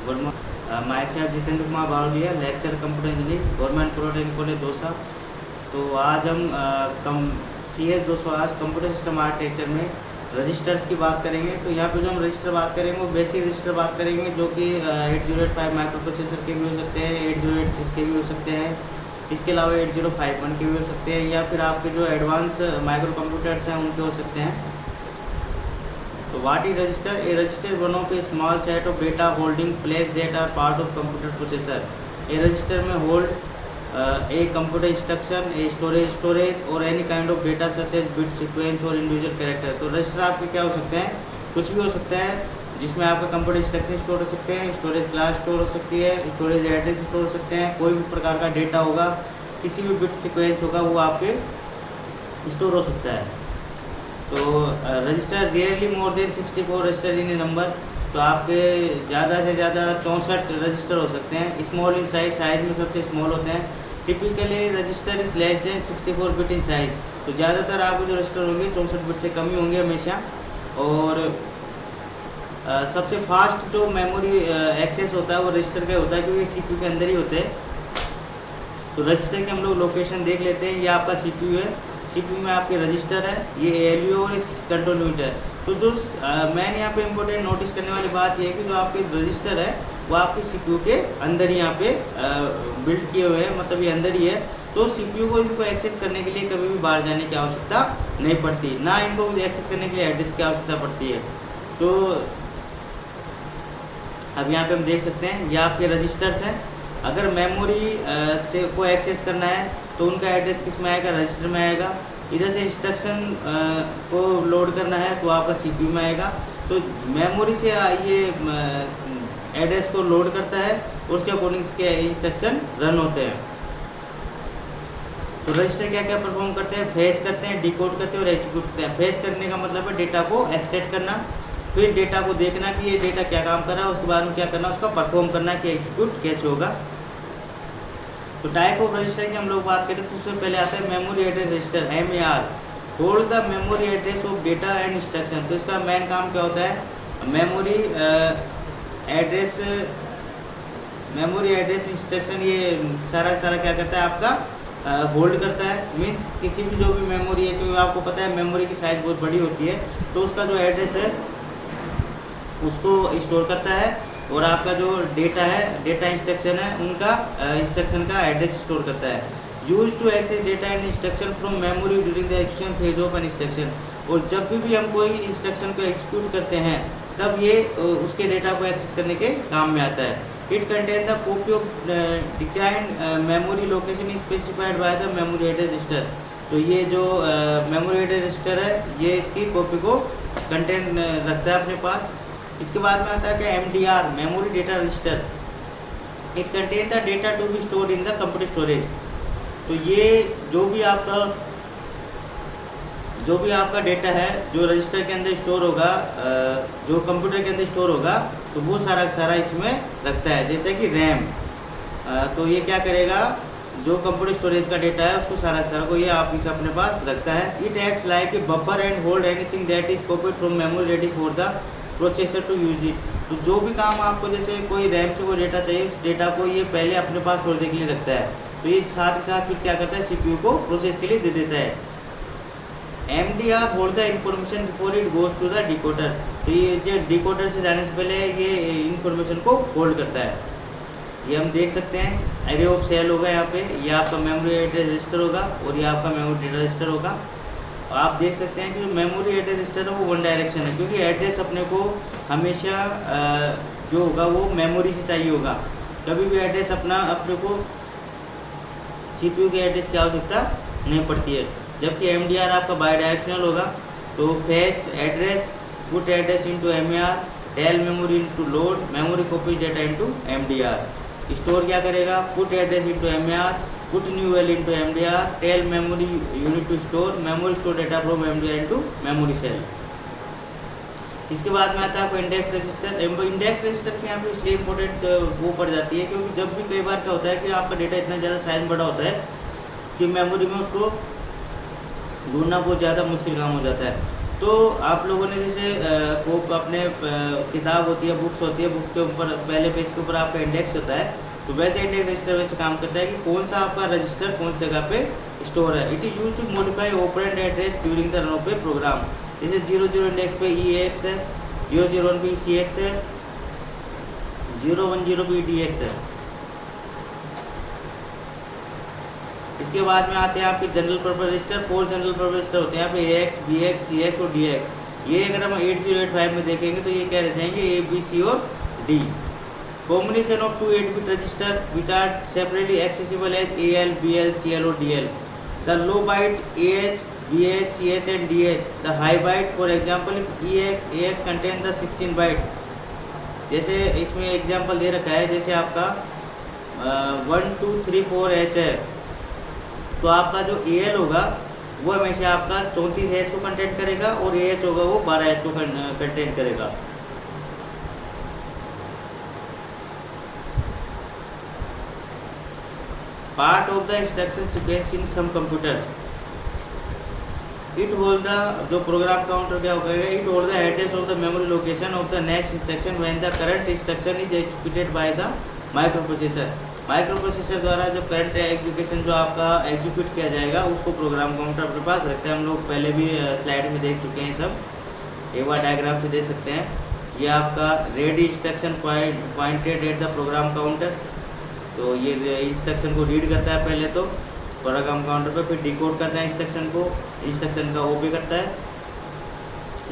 Good morning, my self Jitendra Kumar बावलिया, lecture computer engineering, government polytechnic college Dausa. तो आज हम CS 208 computer system architecture में registers की बात करेंगे। तो यहाँ पे जो हम रजिस्टर बात करेंगे वो बेसिक रजिस्टर बात करेंगे, जो कि 8085 माइक्रो प्रोसेसर के भी हो सकते हैं, 8086 के भी हो सकते हैं, इसके अलावा 8051 के भी हो सकते हैं, या फिर आपके जो एडवांस माइक्रो कंप्यूटर्स हैं उनके हो सकते हैं। तो what is register? A register one of a small set of data holding place that are part of computer processor. A register में hold a computer instruction, a storage और any kind of data such as bit sequence और individual character. तो register आपके क्या हो सकते हैं? कुछ भी हो सकता है, जिसमें आपका कंप्यूटर इंस्ट्रक्शन स्टोर हो सकते हैं, स्टोरेज क्लास स्टोर हो सकती है, स्टोरेज एड्रेस स्टोर हो सकते हैं, कोई भी प्रकार का डेटा होगा, किसी भी बिट सीक्वेंस होगा वो आपके स्टोर हो सकता है। तो register really more than 64 register in a number. तो आपके ज़्यादा से ज़्यादा 64 रजिस्टर हो सकते हैं। स्मॉल इन साइज में सबसे स्मॉल होते हैं। Typically register is less than 64 bit in size. तो ज़्यादातर आपके जो रजिस्टर होंगे 64 बिट से कम ही होंगे हमेशा। और सबसे फास्ट जो मेमोरी एक्सेस होता है वो रजिस्टर का होता है, क्योंकि CPU के अंदर ही होते हैं। तो रजिस्टर की हम लोग लोकेशन देख लेते हैं। ये आपका CPU है, CPU में आपके रजिस्टर है, ये ALU और इस कंट्रोल यूनिट है। तो जो मैंने यहाँ पे इम्पोर्टेंट नोटिस करने वाली बात ये है कि जो आपके रजिस्टर है वो आपके CPU के अंदर ही यहाँ पे बिल्ड किए हुए हैं, मतलब ये अंदर ही है। तो CPU को इनको एक्सेस करने के लिए कभी भी बाहर जाने की आवश्यकता नहीं पड़ती, ना इनको एक्सेस करने के लिए एड्रेस की आवश्यकता पड़ती है। तो अब यहाँ पे हम देख सकते हैं ये आपके रजिस्टर्स हैं। अगर मेमोरी से को एक्सेस करना है तो उनका एड्रेस किस में आएगा? रजिस्टर में आएगा। इधर से इंस्ट्रक्शन को लोड करना है तो आपका CPU में आएगा। तो मेमोरी से ये एड्रेस को लोड करता है, उसके अकॉर्डिंग इसके इंस्ट्रक्शन रन होते हैं। तो रजिस्टर क्या क्या परफॉर्म करते हैं? फेच करते हैं, डिकोड करते हैं और एग्जीक्यूट करते हैं। फेच करने का मतलब है डेटा को एक्सट्रैक्ट करना, फिर डेटा को देखना कि ये डेटा क्या काम कर रहा है, उसके बाद में क्या करना, उसका परफॉर्म करना कि एग्जीक्यूट कैसे होगा। तो टाइप ऑफ रजिस्टर की हम लोग बात करें तो उससे पहले आता है memory address register, MAR, hold the memory address of data and instruction. तो इसका मेन काम क्या होता है? मेमोरी एड्रेस इंस्ट्रक्शन ये सारा क्या करता है? आपका होल्ड करता है। मीन्स किसी भी जो भी मेमोरी है, क्योंकि आपको पता है मेमोरी की साइज़ बहुत बड़ी होती है, तो उसका जो एड्रेस है उसको स्टोर करता है, और आपका जो डेटा है, डेटा इंस्ट्रक्शन है, उनका इंस्ट्रक्शन का एड्रेस स्टोर करता है। Use to access data and instruction from memory during the execution phase of an instruction. और जब भी हम कोई इंस्ट्रक्शन को एग्जीक्यूट करते हैं तब ये उसके डेटा को एक्सेस करने के काम में आता है। It contain the copy of design memory location specified by the memory address register. तो ये जो मेमोरी एड्रेस रजिस्टर है ये इसकी कॉपी को कंटेन रखता है अपने पास। इसके बाद में आता है कि MDR, memory data register. It contain the data to be stored in the computer storage. तो ये जो भी आपका डेटा है जो रजिस्टर के अंदर स्टोर होगा, जो कंप्यूटर के अंदर स्टोर होगा, तो वो सारा इसमें रखता है। जैसे कि रैम, तो ये क्या करेगा? जो कंप्यूटर स्टोरेज का डेटा है उसको सारा को ये आप इसे अपने पास रखता है। It acts like a buffer and hold anything that is copied from memory ready for the processor to use it. तो जो भी काम आपको, जैसे कोई रैम से कोई डेटा चाहिए, उस डेटा को ये पहले अपने पास छोड़ने के लिए रखता है। तो ये साथ ही साथ फिर क्या करता है? CPU को प्रोसेस के लिए दे देता है। MDR hold the information before it goes to the decoder. तो ये जो डिकोडर से जाने से पहले ये इंफॉर्मेशन को होल्ड करता है। ये हम देख सकते हैं एरे ऑफ सेल होगा यहाँ पे, ये आपका मेमोरी एड्रेस रजिस्टर होगा और ये आपका मेमोरी डेटा रजिस्टर होगा। आप देख सकते हैं कि जो मेमोरी एड्रेस रजिस्टर है वो वन डायरेक्शन है, क्योंकि एड्रेस अपने को हमेशा जो होगा वो मेमोरी से चाहिए होगा। कभी भी एड्रेस अपने को CPU के एड्रेस की आवश्यकता नहीं पड़ती है। जबकि MDR आपका बाई डायरेक्शनल होगा। तो fetch address, put address into MAR, tell memory into load, memory copy data into MDR। Store क्या करेगा? Put address into MAR, put new value into MDR, tell memory unit to store, memory store data from MDR into memory cell. इसके बाद में आता है आपको index register. Index register के यहाँ पे इसलिए इंपॉर्टेंट वो पड़ जाती है, क्योंकि जब भी कई बार क्या होता है कि आपका डेटा इतना ज़्यादा साइज बड़ा होता है कि मेमोरी में उसको ढूंढना बहुत ज़्यादा मुश्किल काम हो जाता है। तो आप लोगों ने जैसे कोप अपने किताब होती है, बुक्स होती है, बुक्स के ऊपर पहले पेज के ऊपर आपका इंडेक्स होता है, तो वैसे इंडेक्स रजिस्टर वैसे काम करता है कि कौन सा आपका रजिस्टर कौन सी जगह पे स्टोर है। It is use to modify operand address during the run of a program. जैसे 00 इंडेक्स पे EAX है, 001 पे ECX है, 010 पे EDX है। इसके बाद में आते हैं आपके general purpose register. 4 general purpose register होते हैं यहाँ पे, AX, BX, CX और DX। ये अगर हम 8085 में देखेंगे तो ये क्या रह जाएंगे, A, B, C और D। Combination of 2 8-bit register which are separately accessible as AL, BL, CL और DL। The low byte AH, BH, CH and DH। The high byte for example AX contain the 16 byte. जैसे इसमें example दे रखा है, जैसे आपका 1 2 3 4 H है, तो आपका जो AL होगा वो हमेशा आपका 34 H को कंटेंट करेगा और AH होगा वो 12 H को कंटेंट करेगा। Part of the instruction sequence in some computers. It hold the, जो प्रोग्राम काउंटर क्या होगा, it hold the address of the memory location of the next instruction when the current instruction is executed by the micro processor. Micro processor द्वारा जब current execution जो आपका execute किया जाएगा उसको प्रोग्राम काउंटर अपने पास रखते हैं। हम लोग पहले भी स्लाइड में देख चुके हैं सब, एक बार डायग्राम से देख सकते हैं। ये आपका ready instruction pointed at the program counter, तो ये इंस्ट्रक्शन को रीड करता है पहले तो प्रोग्राम काउंटर पे, फिर डिकोड करता है इंस्ट्रक्शन को, इंस्ट्रक्शन का ओपी करता है।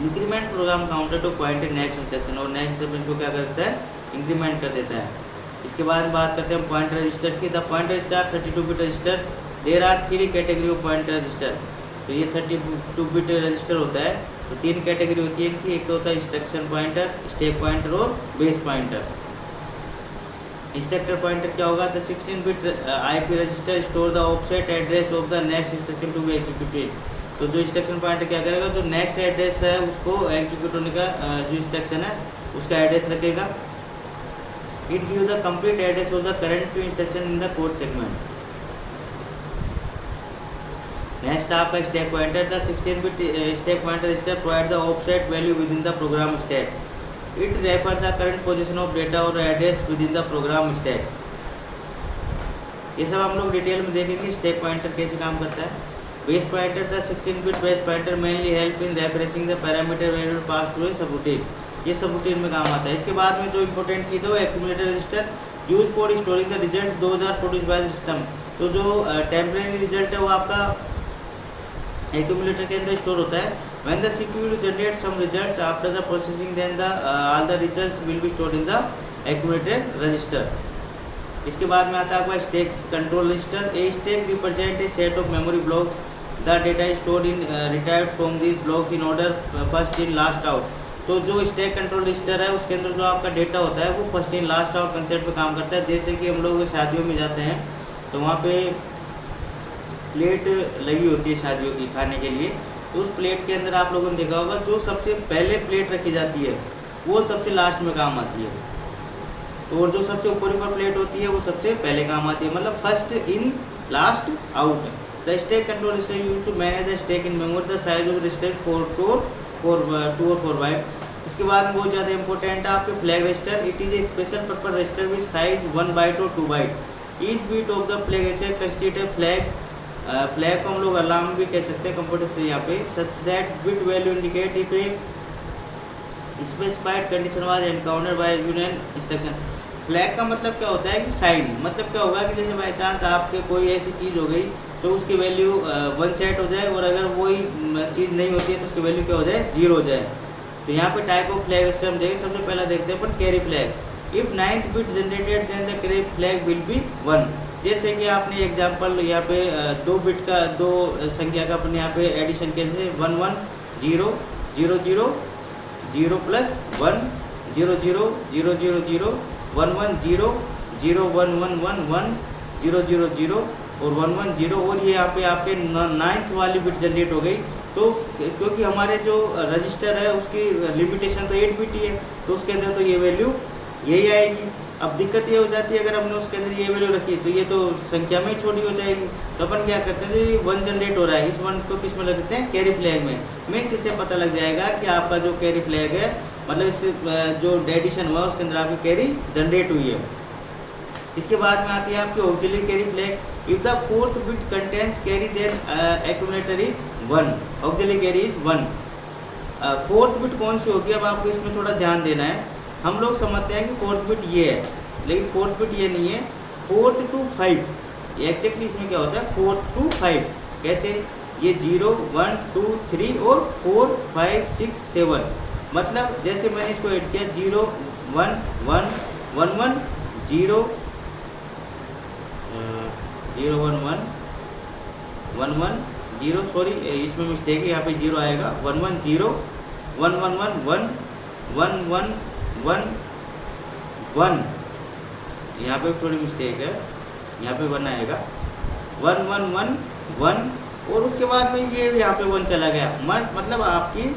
Increment program counter to pointed next instruction, और नेक्स्ट इंस्ट्रक्शन को क्या करता है, इंक्रीमेंट कर देता है। इसके बाद बात करते हैं पॉइंटर रजिस्टर की। The pointer register 32-bit register. There are 3 category of pointer register. तो ये 32-bit रजिस्टर होता है, तो 3 कैटेगरी होती है इनकी। एक तो होता है इंस्ट्रक्शन पॉइंटर, स्टैक पॉइंटर और बेस पॉइंटर। इंस्ट्रक्टर पॉइंटर क्या होगा, the 16-bit IP register store the offset address of the next instruction to be executed. तो जो इंस्ट्रक्शन पॉइंटर क्या करेगा, जो नेक्स्ट एड्रेस है उसको एग्जीक्यूट होने का जो इंस्ट्रक्शन है उसका एड्रेस रखेगा। It give the complete address of the current instruction in the code segment. Next आपका stack pointer. The 16-bit stack pointer register provide the offset value with in the program stack. It refer the current position of data और address with in the program stack. ये सब हम लोग detail में देखेंगे stack pointer कैसे काम करता है। Base pointer, the 16-bit base pointer mainly help in referencing the parameter value pass to a subroutine. ये सबरूटीन में काम आता है। इसके बाद में जो इंपॉर्टेंट चीज़ है वो accumulator register, use for storing the result 2000 produce by the system. तो जो टेम्परेरी रिजल्ट है वो आपका एक्यूमुलेटर के अंदर स्टोर होता है। When the CPU will generate some results after the processing, then all the results will be stored in the accumulated register। इसके बाद में आता है आपका stack control register. A stack represent a set of memory blocks, the data is stored in retrieved from this block in order first in last out. तो जो stack control register है उसके अंदर जो आपका डेटा होता है वो first in last out concept पे काम करता है। जैसे कि हम लोग शादियों में जाते हैं तो वहाँ पे प्लेट लगी होती है शादियों की खाने के लिए, तो उस प्लेट के अंदर आप लोगों ने देखा होगा जो सबसे पहले प्लेट रखी जाती है वो सबसे लास्ट में काम आती है, तो और जो सबसे ऊपर प्लेट होती है वो सबसे पहले काम आती है, मतलब first in last out. The stack control register use to manage the stack in memory. The size of register 2 और 4 बाइट। इसके बाद बहुत ज़्यादा इंपॉर्टेंट है आपके flag register. It is a special purpose register with size 1 byte और 2 byte. Each bit of the flag register constitute a flag. Flag को हम लोग अलार्म भी कह सकते हैं कंप्यूटर से यहाँ पे। Such that bit value indicate if a specified condition was encountered by union instruction. Flag का मतलब क्या होता है कि साइन, मतलब क्या होगा कि जैसे बाई चांस आपके कोई ऐसी चीज़ हो गई तो उसकी वैल्यू 1 सेट हो जाए, और अगर वही चीज़ नहीं होती है तो उसकी वैल्यू क्या हो जाए, 0 हो जाए। तो यहाँ पे टाइप ऑफ फ्लैग रजिस्टर हम देखें, सबसे पहला देखते हैं अपन carry flag. If 9th bit generated then the carry flag will be 1। जैसे कि आपने एग्जांपल यहाँ पे 2 बिट का 2 संख्या का अपन यहाँ पे एडिशन कैसे 1 1 0 0 0 0 प्लस 1 0 0 0 0 0 1 1 0 0 1 1 1 1 0 0 0 और 1 1 0, और ये यहाँ पे आपके 9th वाली बिट जनरेट हो गई। तो क्योंकि हमारे जो रजिस्टर है उसकी लिमिटेशन तो 8 बिट ही है, तो उसके अंदर तो ये वैल्यू यही आएगी। अब दिक्कत ये हो जाती है अगर हमने उसके अंदर ये वैल्यू रखी तो ये तो संख्या में छोटी हो जाएगी। तो अपन क्या करते हैं, जो ये 1 जनरेट हो रहा है इस 1 को किस में लगते हैं, कैरी फ्लैग में। मीन्स इससे पता लग जाएगा कि आपका जो कैरी फ्लैग है, मतलब इस जो एडिशन हुआ उसके अंदर आपकी कैरी जनरेट हुई है। इसके बाद में आती है आपकी auxiliary carry flag. If the fourth bit contains carry then accumulator is 1, auxiliary carry is 1। Fourth bit कौन सी होगी, अब आपको इसमें थोड़ा ध्यान देना है। हम लोग समझते हैं कि फोर्थ बिट ये है, लेकिन फोर्थ बिट ये नहीं है। 4 to 5 ये एक्जैक्टली इसमें क्या होता है, 4 to 5 कैसे, ये 0 1 2 3 और 4 5 6 7, मतलब जैसे मैंने इसको ऐड किया 0 1 1 1 1 0 0 1 1 1 1 0, सॉरी इसमें मिस्टेक है, यहाँ पे 0 आएगा, 1 1 0 1 1 1 1 1 1 1 1, यहाँ पे थोड़ी मिस्टेक है, यहाँ पे 1 आएगा, 1 1 1 1, और उसके बाद में ये यहाँ पे 1 चला गया। मतलब आपकी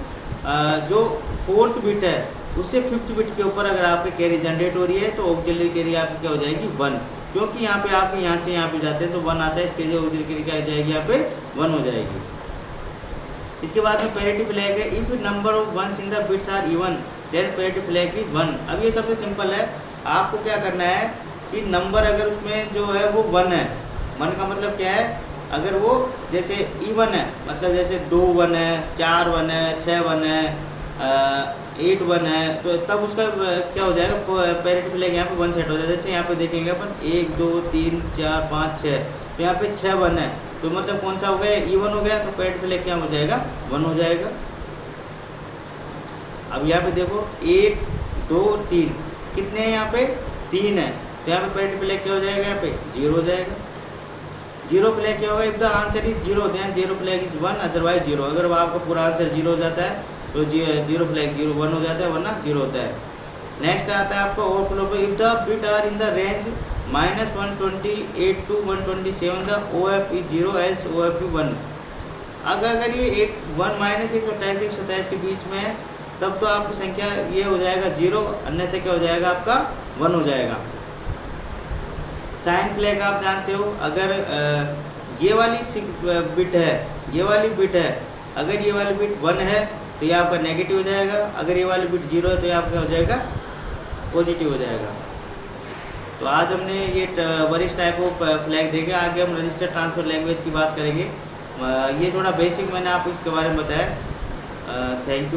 जो फोर्थ बिट है उससे फिफ्थ बिट के ऊपर अगर आपकी कैरी जनरेट हो रही है तो ऑक्सिलरी कैरी आपकी क्या हो जाएगी, 1, क्योंकि यहाँ पे आपके यहाँ से यहाँ पे जाते हैं तो 1 आता है, इसके लिए ऑक्सिलरी कैरी क्या हो जाएगी, यहाँ पे 1 हो जाएगी। इसके बाद में पैरिटी फ्लैग है। If number of ones in the bits are even then parity flag is 1। अब ये सबसे सिंपल है, आपको क्या करना है कि नंबर अगर उसमें जो है वो 1 है, 1 का मतलब क्या है, अगर वो जैसे इवन है, मतलब जैसे 2 1 है, 4 1 है, 6 1 है, 8 1 है, तो तब उसका क्या हो जाएगा, पैरिटी फ्लैग यहाँ पे 1 सेट हो जाएगा। जैसे यहाँ पे देखेंगे अपन 1 2 3 4 5 6, तो यहाँ पे 6 1 है, तो मतलब कौन सा हो गया, इवन हो गया, तो पैरिटी फ्लैग क्या हो जाएगा, 1 हो जाएगा। अब यहाँ पे देखो 1 2 3 कितने हैं, यहाँ पे 3 है, तो यहाँ पे पैरिटी फ्लैग क्या हो जाएगा, यहाँ पे 0 हो जाएगा। 0 फ्लैग क्या होगा, if the answer is 0 then 0 flag is 1 otherwise 0। अगर आपका पूरा आंसर 0 हो जाता है तो 0 फ्लैग 0 1 हो जाता है, वरना 0 होता है। नेक्स्ट आता है आपका ओवरफ्लो पे। If the bit are in the range -128 to 127 the OF is 0 else OF 1। अगर ये एक 1 -128 127 के बीच में है तब तो आपकी संख्या ये हो जाएगा 0, अन्यथा क्या हो जाएगा, आपका 1 हो जाएगा। साइन फ्लैग आप जानते हो, अगर ये वाली बिट है, ये वाली बिट है, अगर ये वाली बिट 1 है तो ये आपका नेगेटिव हो जाएगा, अगर ये वाली बिट 0 है तो ये आपका हो जाएगा पॉजिटिव हो जाएगा। तो आज हमने ये वरिष्ठ टाइप ऑफ फ्लैग देखे। आगे हम रजिस्टर ट्रांसफर लैंग्वेज की बात करेंगे। ये थोड़ा बेसिक मैंने आपको इसके बारे में बताया। Thank you.